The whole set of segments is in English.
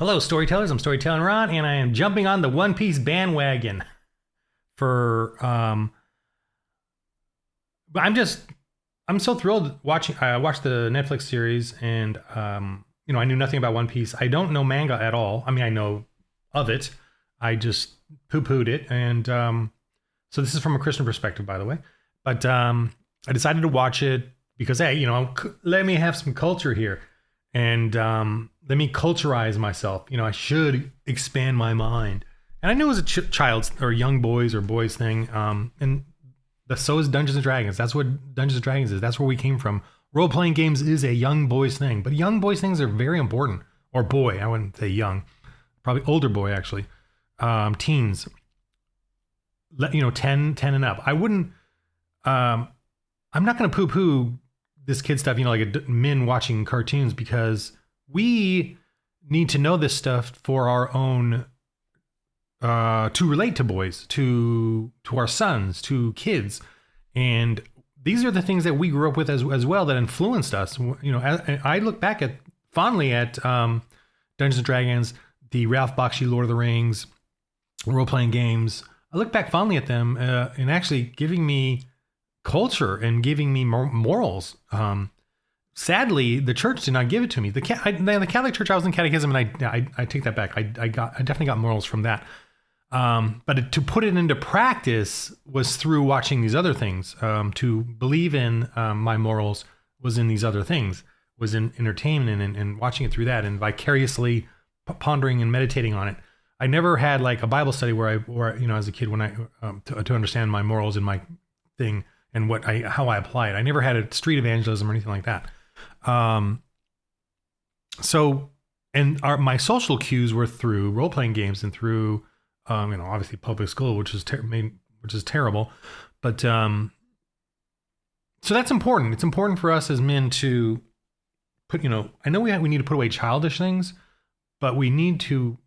Hello, storytellers. I'm Storytelling Ron, and I am jumping on the One Piece bandwagon for. I'm so thrilled watching. I watched the Netflix series, and I knew nothing about One Piece. I don't know manga at all. I mean, I know of it. I just poo-pooed it, and so this is from a Christian perspective, by the way. But I decided to watch it because, hey, let me have some culture here. And let me culturize myself. I should expand my mind. And I knew it was a child's or young boys or boys thing. And so is Dungeons and Dragons. That's what Dungeons and Dragons is. That's where we came from. Role-playing games is a young boys thing. But young boys things are very important. Or boy, I wouldn't say young. Probably older boy, actually. Teens. 10 and up. I wouldn't... I'm not going to poo-poo this kid stuff, like men watching cartoons, because we need to know this stuff for our own, to relate to boys, to our sons, to kids. And these are the things that we grew up with as well that influenced us. I look back fondly at Dungeons and Dragons, the Ralph Bakshi Lord of the Rings, role-playing games. I look back fondly at them and actually giving me culture and giving me morals. Sadly, the church did not give it to me. The Catholic Church, I was in catechism, and I take that back. I definitely got morals from that. But to put it into practice was through watching these other things. To believe in my morals was in these other things, was in entertainment and watching it through that and vicariously pondering and meditating on it. I never had like a Bible study where as a kid, when I to understand my morals and my thing and how I apply it. I never had a street evangelism or anything like that. My social cues were through role-playing games and through, obviously public school, which is terrible. But so that's important. It's important for us as men to put, I know we need to put away childish things, but we need to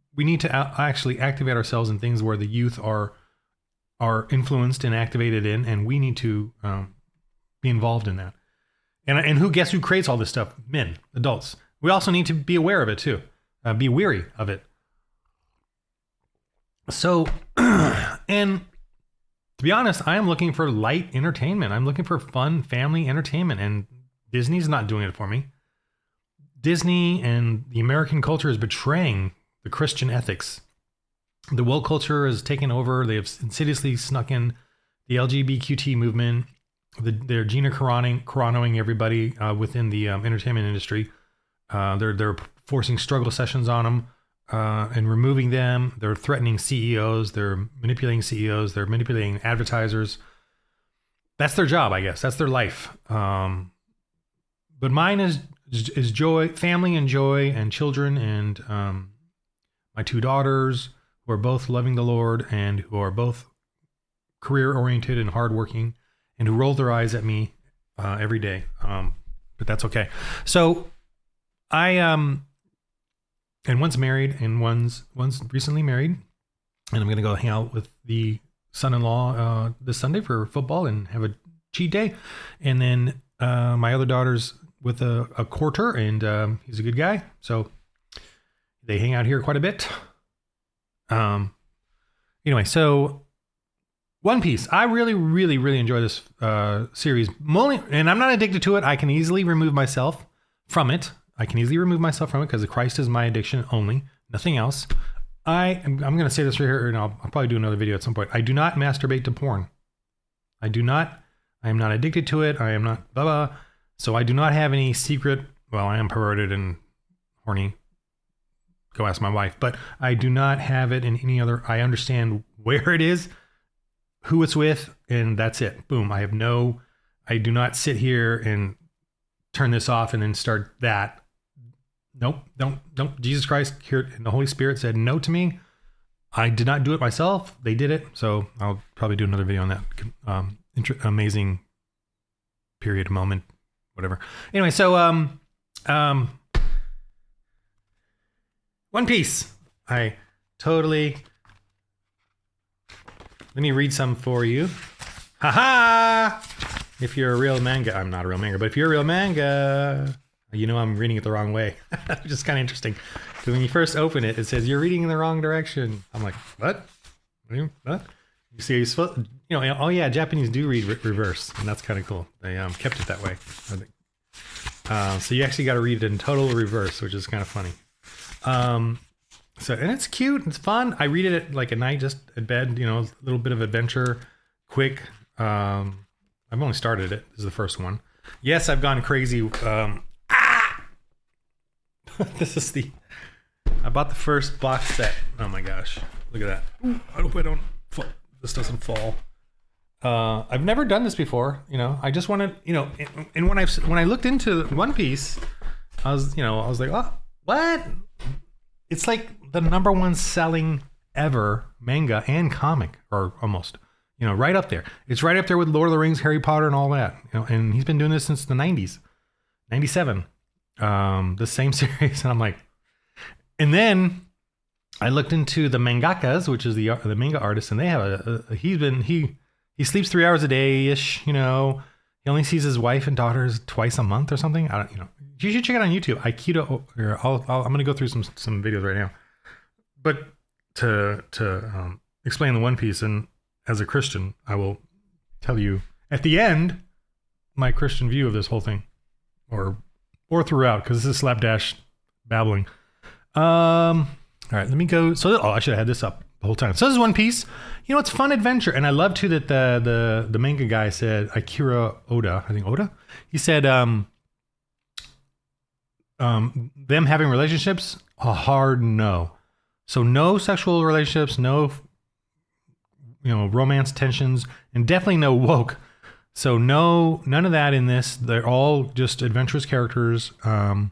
actually activate ourselves in things where the youth are influenced and activated in, and we need to be involved in that. And guess who creates all this stuff? Men, adults. We also need to be aware of it too. Be weary of it. So, and to be honest, I am looking for light entertainment. I'm looking for fun family entertainment, and Disney's not doing it for me. Disney and the American culture is betraying the Christian ethics. The woke culture has taken over. They have insidiously snuck in the LGBTQ movement. They're Gina Caranoing everybody within the entertainment industry. They're forcing struggle sessions on them and removing them. They're threatening CEOs. They're manipulating CEOs. They're manipulating advertisers. That's their job, I guess. That's their life. But mine is joy, family and joy, and children, and my two daughters, who are both loving the Lord and who are both career-oriented and hardworking, and who roll their eyes at me every day. But that's okay. So I and one's married and one's recently married, and I'm gonna go hang out with the son-in-law this Sunday for football and have a cheat day. And then my other daughter's with a courter, and he's a good guy, so they hang out here quite a bit. Anyway, so One Piece. I really, really, really enjoy this series. And I'm not addicted to it. I can easily remove myself from it. Because Christ is my addiction only, nothing else. I'm going to say this right here, and I'll probably do another video at some point. I do not masturbate to porn. I am not addicted to it. I am not blah, blah. So I do not have any secret, well, I am perverted and horny. Go ask my wife. But I do not have it in any other. I understand where it is, who it's with, and that's it. Boom. I do not sit here and turn this off and then start that. Nope. Don't. Jesus Christ here and the Holy Spirit said no to me. I did not do it myself. They did it. So I'll probably do another video on that. Amazing period, moment, whatever. Anyway, so One Piece. Let me read some for you. Haha! If you're a real manga, I'm not a real manga, but if you're a real manga, I'm reading it the wrong way, which is kind of interesting. Because when you first open it, it says you're reading in the wrong direction. I'm like, what? What? You see, oh yeah, Japanese do read reverse, and that's kind of cool. They kept it that way, I think. So you actually got to read it in total reverse, which is kind of funny. And it's cute, it's fun. I read it like at night, just at bed. A little bit of adventure, quick. I've only started it. This is the first one. Yes, I've gone crazy. I bought the first box set. Oh my gosh, look at that. I hope this doesn't fall. I've never done this before. I just wanted, and when I looked into One Piece, I was like, oh, what? It's like the number one selling ever manga and comic, or almost, right up there. It's right up there with Lord of the Rings, Harry Potter, and all that. And he's been doing this since the 90s, 97. The same series, and I'm like, and then I looked into the mangakas, which is the manga artists, and they have he sleeps 3 hours a day ish. He only sees his wife and daughters twice a month or something. I don't. You should check it on YouTube. I'm going to go through some videos right now. But to explain the One Piece, and as a Christian, I will tell you at the end my Christian view of this whole thing, or throughout, because this is slapdash babbling. All right, let me go. I should have had this up the whole time. So this is One Piece. It's fun adventure, and I love too that the manga guy said, Akira Oda, I think Oda. He said them having relationships, a hard no. So no sexual relationships, no romance tensions, and definitely no woke. So none of that in this. They're all just adventurous characters, and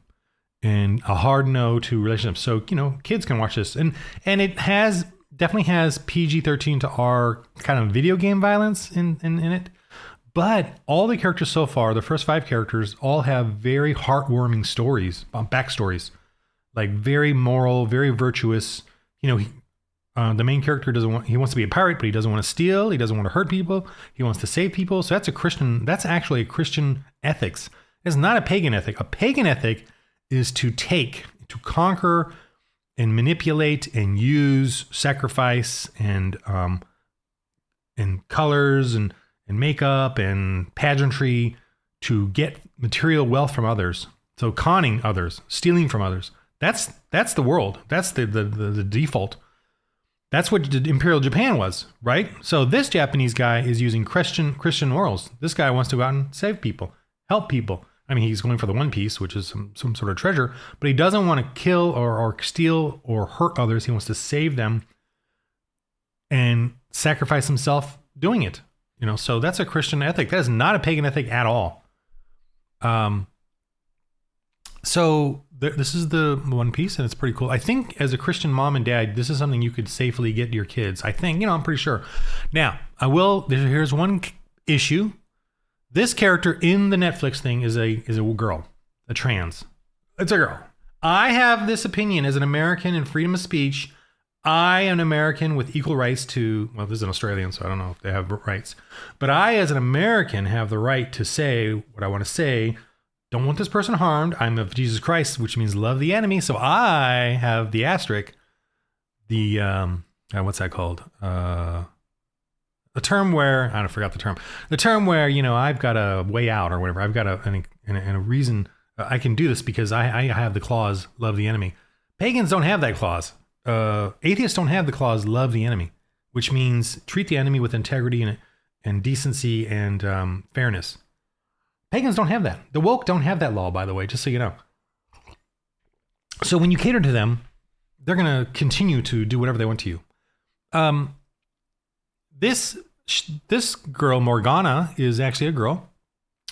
a hard no to relationships. So kids can watch this, and it definitely has PG-13 to R kind of video game violence in it. But all the characters so far, the first 5 characters, all have very heartwarming stories, backstories, like very moral, very virtuous. The main character he wants to be a pirate, but he doesn't want to steal. He doesn't want to hurt people. He wants to save people. So that's actually a Christian ethics. It's not a pagan ethic. A pagan ethic is to conquer and manipulate and use sacrifice and colors and makeup and pageantry to get material wealth from others. So conning others, stealing from others. That's the world. That's the default. That's what Imperial Japan was, right? So this Japanese guy is using Christian morals. This guy wants to go out and save people, help people. I mean, he's going for the One Piece, which is some sort of treasure, but he doesn't want to kill or steal or hurt others. He wants to save them and sacrifice himself doing it. So that's a Christian ethic. That is not a pagan ethic at all. So this is the One Piece, and it's pretty cool. I think as a Christian mom and dad, this is something you could safely get your kids. I think, I'm pretty sure. Now, here's one issue. This character in the Netflix thing is a girl, a trans. It's a girl. I have this opinion as an American in freedom of speech. I am an American with equal rights to, this is an Australian, so I don't know if they have rights. But I, as an American, have the right to say what I want to say. Don't want this person harmed. I'm of Jesus Christ, which means love the enemy. So I have the asterisk, what's that called? A term where, I forgot the term. The term where, I've got a way out or whatever. I've got a reason I can do this because I have the clause, love the enemy. Pagans don't have that clause. Atheists don't have the clause, love the enemy, which means treat the enemy with integrity and decency and fairness. Pagans don't have that. The woke don't have that law, by the way, just so you know. So when you cater to them, they're going to continue to do whatever they want to you. This girl, Morgana, is actually a girl,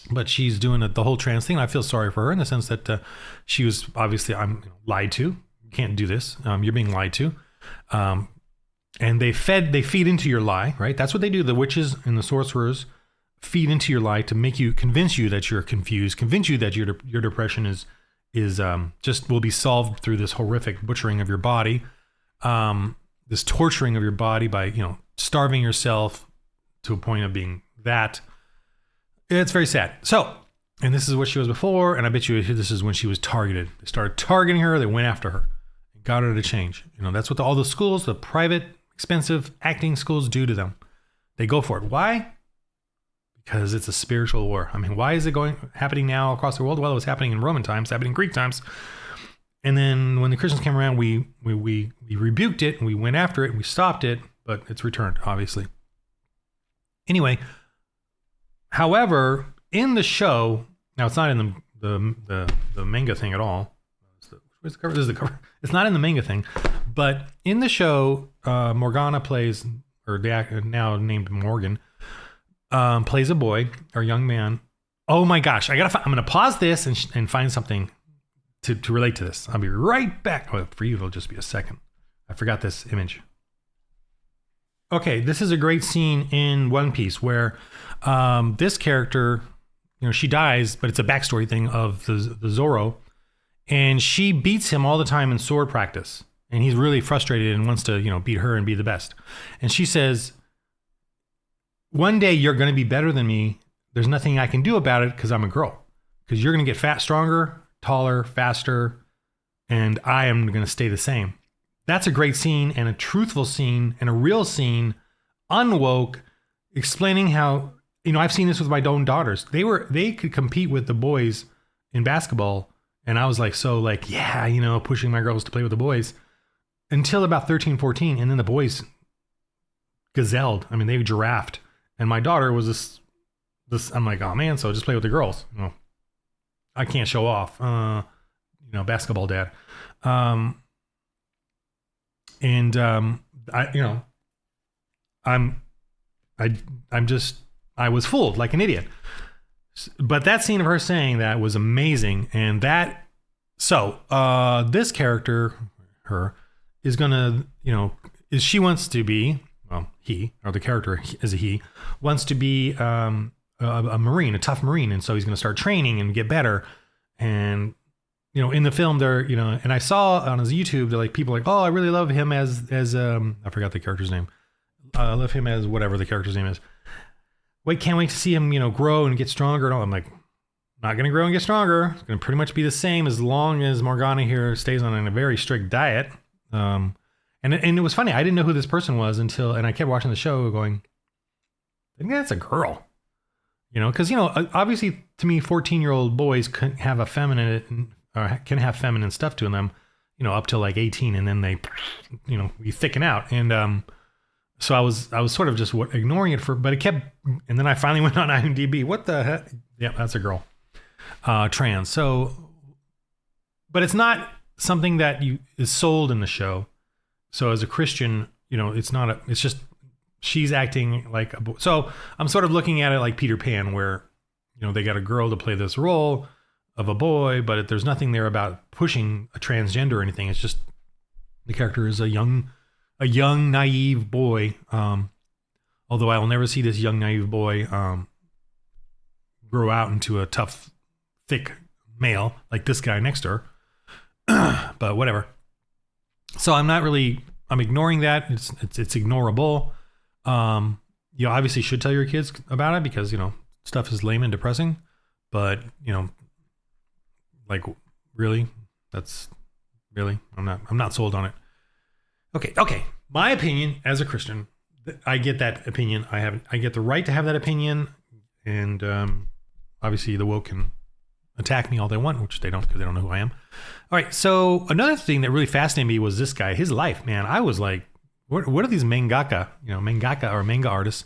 but she's doing the whole trans thing. I feel sorry for her in the sense that she was obviously lied to. You can't do this. You're being lied to. And they feed into your lie, right? That's what they do. The witches and the sorcerers feed into your lie to convince you that you're confused, convince you that your depression is just will be solved through this horrific butchering of your body, this torturing of your body by starving yourself to a point of being that. It's very sad. So And this is what she was before. And I bet you this is when she was targeted. They started targeting her. They went after her. Got her to change. You know, that's what all the schools, the private, expensive acting schools do to them. They go for it. Why? Because it's a spiritual war. I mean, why is it happening now across the world? Well, it was happening in Roman times, happening in Greek times. And then when the Christians came around, we rebuked it and we went after it and we stopped it, but it's returned, obviously. Anyway, however, in the show, now it's not in the manga thing at all. Where's the cover? This is the cover. It's not in the manga thing, but in the show, Morgana plays, or the actor now named Morgan, plays a boy or young man. Oh my gosh! I'm gonna pause this and find something to relate to this. I'll be right back. Oh, for you, it'll just be a second. I forgot this image. Okay, this is a great scene in One Piece where this character, you know, she dies, but it's a backstory thing of the Zoro, and she beats him all the time in sword practice, and he's really frustrated and wants to, you know, beat her and be the best. And she says, "One day you're going to be better than me. There's nothing I can do about it because I'm a girl. Because you're going to get fat, stronger, taller, faster, and I am going to stay the same." That's a great scene and a truthful scene and a real scene, unwoke, explaining how, you know, I've seen this with my own daughters. They could compete with the boys in basketball. And I was like, yeah, you know, pushing my girls to play with the boys until about 13, 14. And then the boys gazelled. I mean, they girafed. And my daughter was this, I'm like, oh man, so just play with the girls. You know, I can't show off, you know, basketball dad. I was fooled like an idiot. But that scene of her saying that was amazing. And this character, her, is gonna, you know, she wants to be, well, the character is a he, wants to be a Marine, a tough Marine. And so he's gonna start training and get better. And, you know, in the film there, you know, and I saw on his YouTube, they're like, people are like, oh, I really love him as I forgot the character's name. I love him as whatever the character's name is. Can't wait to see him, you know, grow and get stronger and all. I'm like, not going to grow and get stronger. It's going to pretty much be the same as long as Morgana here stays on a very strict diet. And it was funny. I didn't know who this person was and I kept watching the show going, I think that's a girl, you know, because, you know, obviously to me, 14-year-old boys can have feminine stuff to them, you know, up to like 18, and then they, you know, we thicken out. And, so I was sort of just ignoring it but it kept, and then I finally went on IMDb. What the heck? Yeah, that's a girl. Trans. So, but it's not something that is sold in the show. So as a Christian, you know, it's just, she's acting like a boy. So I'm sort of looking at it like Peter Pan, where, you know, they got a girl to play this role of a boy, but there's nothing there about pushing a transgender or anything. It's just the character is a young, naive boy. Although I will never see this young, naive boy grow out into a tough, thick male like this guy next to her. But whatever. So I'm ignoring that. It's ignorable. You obviously should tell your kids about it because, you know, stuff is lame and depressing. But, you know, like, really? I'm not sold on it. Okay. My opinion as a Christian, I get that opinion. I get the right to have that opinion. And obviously the woke can attack me all they want, which they don't because they don't know who I am. All right. So another thing that really fascinated me was this guy, his life, man. I was like, what are these mangaka or manga artists?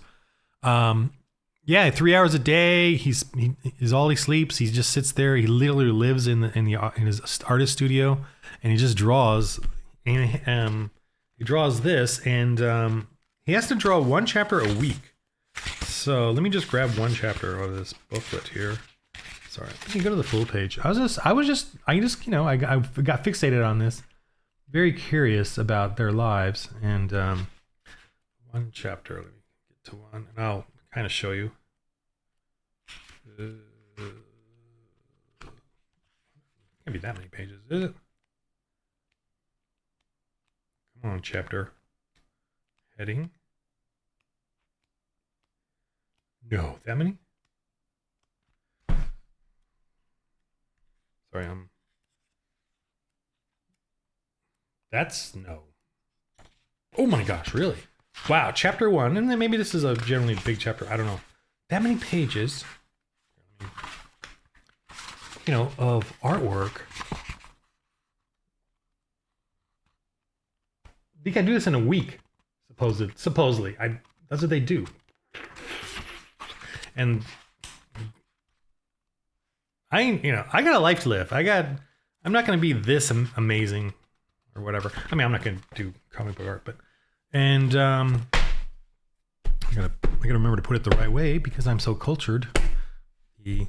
Yeah, 3 hours a day. He sleeps. He just sits there. He literally lives in his artist studio, and he just draws. And he draws this, and he has to draw one chapter a week. So let me just grab one chapter of this booklet here. Sorry, let me go to the full page. I got fixated on this. Very curious about their lives, and one chapter. Let me get to one, and I'll kind of show you. Can't be that many pages, is it? Come on, chapter. Heading. No, that many? Sorry, that's no. Oh my gosh, really? Wow, chapter 1, and then maybe this is a generally big chapter. I don't know. That many pages, of artwork. They can do this in a week, supposedly. That's what they do. And I got a life to live. I'm not going to be this amazing or whatever. I mean, I'm not going to do comic book art, and I gotta remember to put it the right way because I'm so cultured. The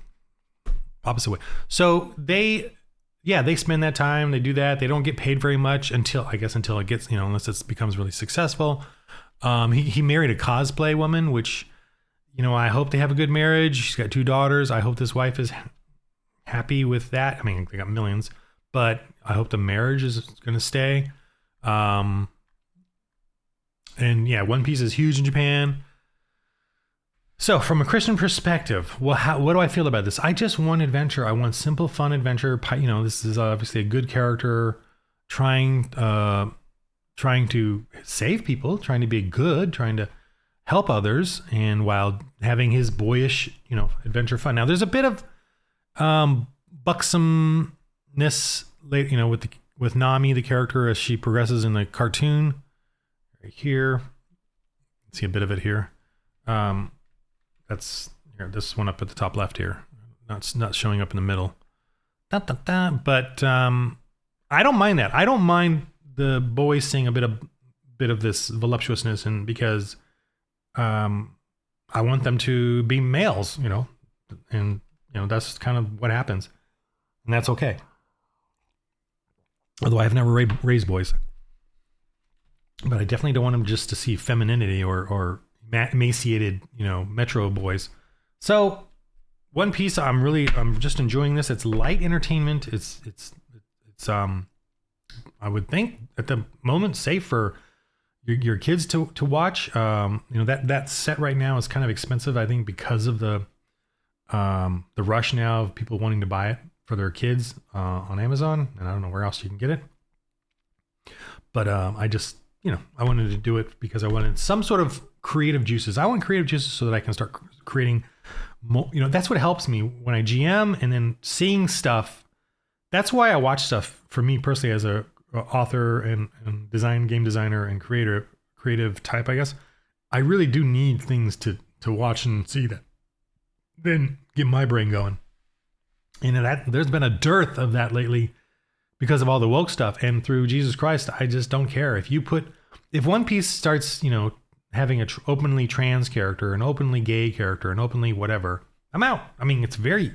opposite way. So they spend that time. They do that. They don't get paid very much until it gets, unless it becomes really successful. He married a cosplay woman, which, I hope they have a good marriage. She's got 2 daughters. I hope this wife is happy with that. I mean, they got millions, but I hope the marriage is going to stay. And yeah, One Piece is huge in Japan. So from a Christian perspective, what do I feel about this? I just want adventure. I want simple, fun adventure. This is obviously a good character trying to save people, trying to be good, trying to help others, and while having his boyish, adventure fun. Now, there's a bit of buxomness, with Nami, the character, as she progresses in the cartoon. Right here, see a bit of it here. That's here. This one up at the top left here, not showing up in the middle. But I don't mind that. I don't mind the boys seeing a bit of this voluptuousness, and because I want them to be males, and that's kind of what happens, and that's okay. Although I've never raised boys, but I definitely don't want them just to see femininity or emaciated, metro boys. So One Piece, I'm just enjoying this. It's light entertainment. It's I would think at the moment safe for your kids to watch. That set right now is kind of expensive, I think, because of the rush now of people wanting to buy it for their kids on Amazon, and I don't know where else you can get it. But I just, I wanted to do it because I wanted some sort of creative juices. I want creative juices so that I can start creating more, that's what helps me when I GM and then seeing stuff. That's why I watch stuff. For me personally, as a author and game designer and creative type, I guess, I really do need things to watch and see that then get my brain going. And there's been a dearth of that lately because of all the woke stuff. And through Jesus Christ, I just don't care. If One Piece starts, having an openly trans character, an openly gay character, an openly whatever, I'm out. I mean, it's very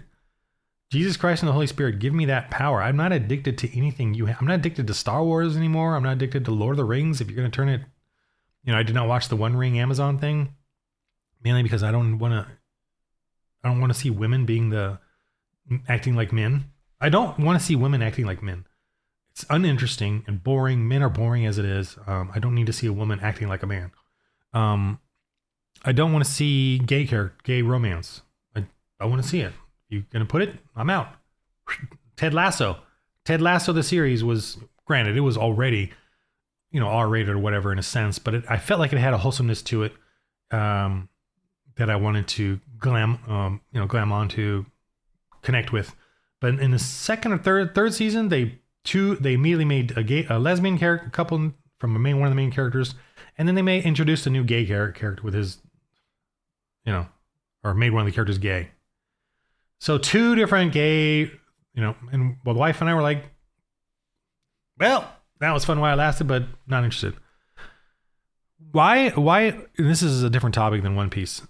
Jesus Christ and the Holy Spirit, give me that power. I'm not addicted to anything I'm not addicted to Star Wars anymore. I'm not addicted to Lord of the Rings. If you're going to turn it, I did not watch the One Ring Amazon thing, mainly because I don't want to see women acting like men. I don't want to see women acting like men. It's uninteresting and boring. Men are boring as it is. I don't need to see a woman acting like a man. I don't want to see gay romance. I want to see it. You gonna put it? I'm out. Ted Lasso, the series was, granted, it was already, R-rated or whatever in a sense, but I felt like it had a wholesomeness to it that I wanted to glam onto, connect with. But in the second or third season, they immediately made a lesbian character couple from one of the main characters, and then they introduced a new gay character with his, or made one of the characters gay. So 2 different gay, and the wife and I were like, well, that was fun while it lasted, but not interested. Why, and this is a different topic than One Piece.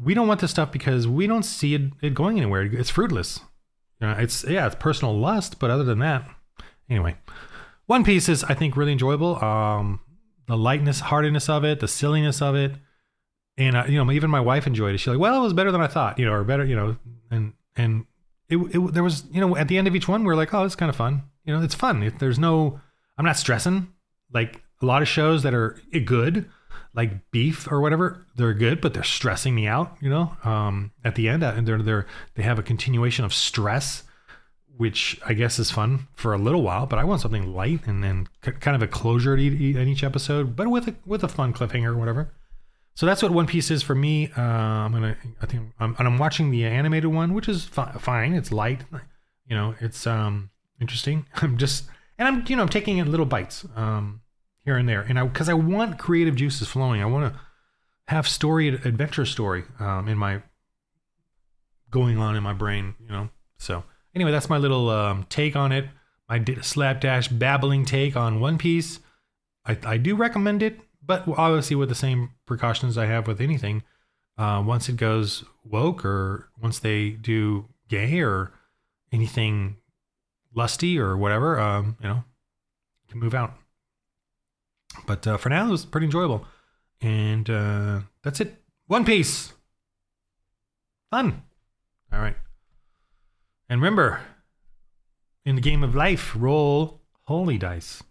We don't want this stuff because we don't see it going anywhere. It's fruitless. It's personal lust, but other than that, anyway, One Piece is, I think, really enjoyable. The lightness, heartiness of it, the silliness of it. And, even my wife enjoyed it. She's like, well, it was better than I thought, or better, and there was, at the end of each one, we're like, oh, it's kind of fun. It's fun. I'm not stressing. Like a lot of shows that are good, like Beef or whatever, they're good, but they're stressing me out, at the end, and they have a continuation of stress. which I guess is fun for a little while, but I want something light and then kind of a closure in each episode, but with a fun cliffhanger or whatever. So that's what One Piece is for me. I'm watching the animated one, which is fine. It's light, it's interesting. I'm taking it in little bites here and there, and because I want creative juices flowing. I want to have adventure story going on in my brain, So anyway, that's my little take on it. My slapdash babbling take on One Piece. I do recommend it, but obviously with the same precautions I have with anything. Once it goes woke, or once they do gay or anything lusty or whatever, you can move out. But for now, it was pretty enjoyable. And that's it. One Piece. Fun. All right. And remember, in the game of life, roll holy dice.